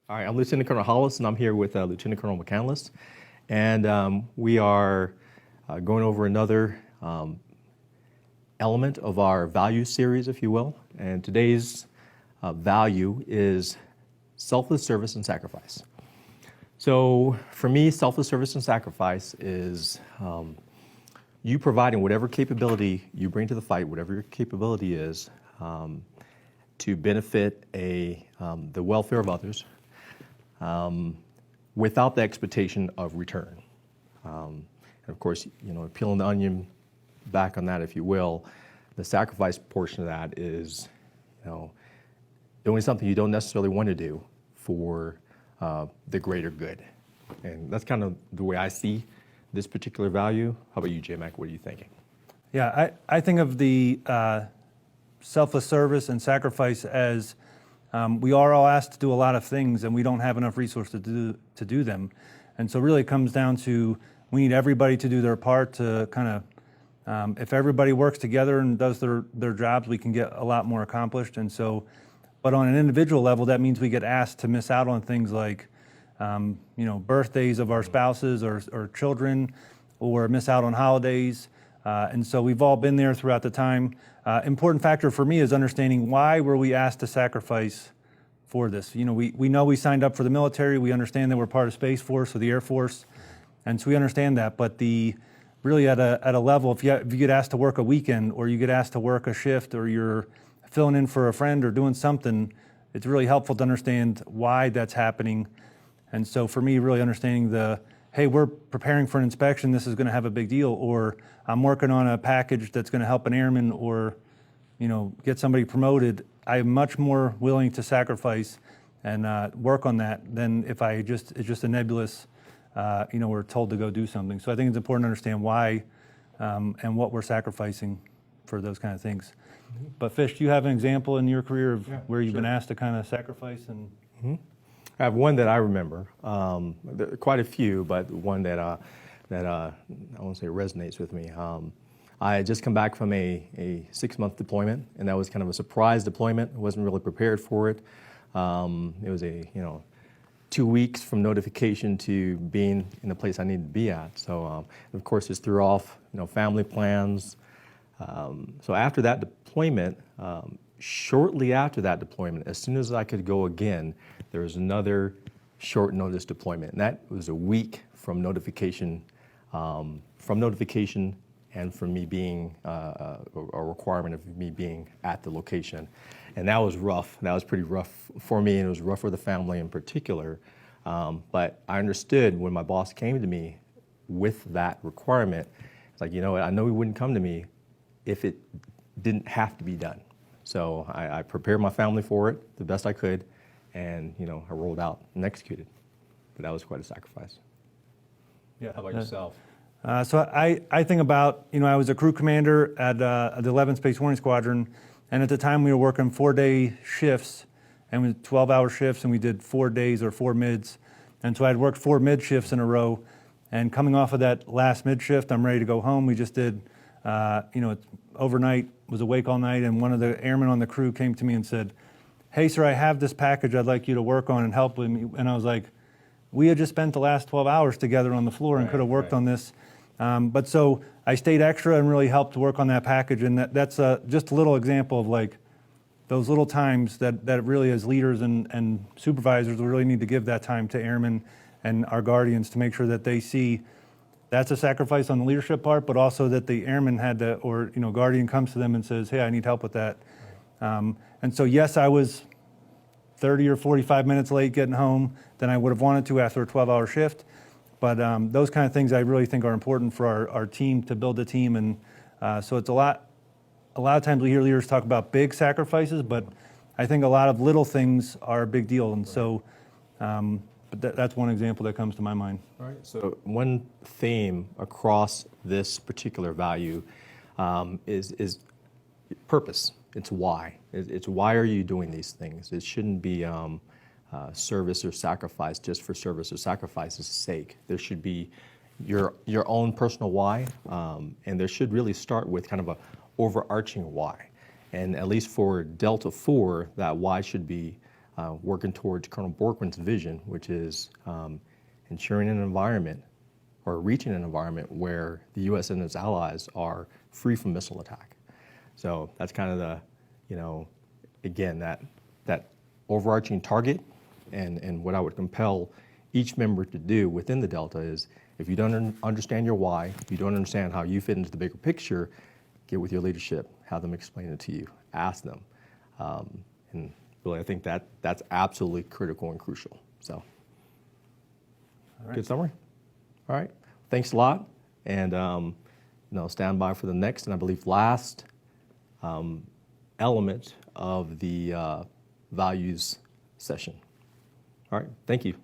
All right, I'm Lieutenant Colonel Hollis, and I'm here with Lieutenant Colonel McCandless, and we are going over another element of our value series, if you will. And today's value is selfless service and sacrifice. So for me, selfless service and sacrifice is you providing whatever capability you bring to the fight, whatever your capability is, to benefit the welfare of others, without the expectation of return. And of course, peeling the onion back on that, if you will, the sacrifice portion of that is, doing something you don't necessarily want to do for the greater good. And that's kind of the way I see this particular value. How about you, J-Mac? What are you thinking? Yeah, I think of the selfless service and sacrifice as we are all asked to do a lot of things, and we don't have enough resources to do them. And so really it comes down to we need everybody to do their part to kind of, if everybody works together and does their jobs, we can get a lot more accomplished. And so, but on an individual level, that means we get asked to miss out on things like, birthdays of our spouses or children, or miss out on holidays. And so we've all been there throughout the time. Important factor for me is understanding why were we asked to sacrifice for this. We know we signed up for the military. We understand that we're part of Space Force or the Air Force, and so we understand that. But really at a level, if you get asked to work a weekend, or you get asked to work a shift, or you're filling in for a friend or doing something, it's really helpful to understand why that's happening. And so for me, really understanding hey, we're preparing for an inspection, this is going to have a big deal, or I'm working on a package that's going to help an airman or, get somebody promoted, I'm much more willing to sacrifice and work on that than if it's just a nebulous, we're told to go do something. So I think it's important to understand why and what we're sacrificing for those kind of things. Mm-hmm. But Fish, do you have an example in your career of where you've been asked to kind of sacrifice? And mm-hmm. I have one that I remember. There are quite a few, but one that I won't say resonates with me. I had just come back from a 6-month deployment, and that was kind of a surprise deployment. I wasn't really prepared for it. It was 2 weeks from notification to being in the place I needed to be at. So, of course, this threw off family plans. So after that deployment, shortly after that deployment, as soon as I could go again, there was another short notice deployment, and that was a week from notification, and from me being a requirement of me being at the location, and that was rough. That was pretty rough for me, and it was rough for the family in particular. But I understood when my boss came to me with that requirement. It's like, I know he wouldn't come to me if it didn't have to be done. So I prepared my family for it the best I could. And, I rolled out and executed. But that was quite a sacrifice. Yeah. How about yourself? So I think about, I was a crew commander at the 11th Space Warning Squadron. And at the time we were working 4-day shifts, and we 12-hour shifts, and we did 4 days or 4 mids. And so I'd worked 4 mid shifts in a row. And coming off of that last mid shift, I'm ready to go home. We just did, overnight, was awake all night. And one of the airmen on the crew came to me and said, "Hey, sir, I have this package I'd like you to work on and help with me." And I was like, we had just spent the last 12 hours together on the floor and could have worked on this. But so I stayed extra and really helped work on that package. And that's just a little example of like those little times that really as leaders and supervisors, we really need to give that time to airmen and our guardians to make sure that they see that's a sacrifice on the leadership part, but also that the airman had to, or guardian comes to them and says, "Hey, I need help with that." And so, yes, I was 30 or 45 minutes late getting home than I would have wanted to after a 12-hour shift. But those kind of things I really think are important for our team, to build a team. And so it's a lot of times we hear leaders talk about big sacrifices, but I think a lot of little things are a big deal. And so but that's one example that comes to my mind. All right. So one theme across this particular value is purpose. It's why. It's why are you doing these things? It shouldn't be service or sacrifice just for service or sacrifice's sake. There should be your own personal why, and there should really start with kind of a overarching why. And at least for Delta 4, that why should be working towards Colonel Borkman's vision, which is ensuring an environment or reaching an environment where the U.S. and its allies are free from missile attack. So that's kind of the, again, that overarching target, and what I would compel each member to do within the Delta is, if you don't understand your why, if you don't understand how you fit into the bigger picture, get with your leadership, have them explain it to you, ask them. And really, I think that's absolutely critical and crucial. So, All right. Good summary. All right, thanks a lot, and stand by for the next and I believe last element of the values session. All right, thank you.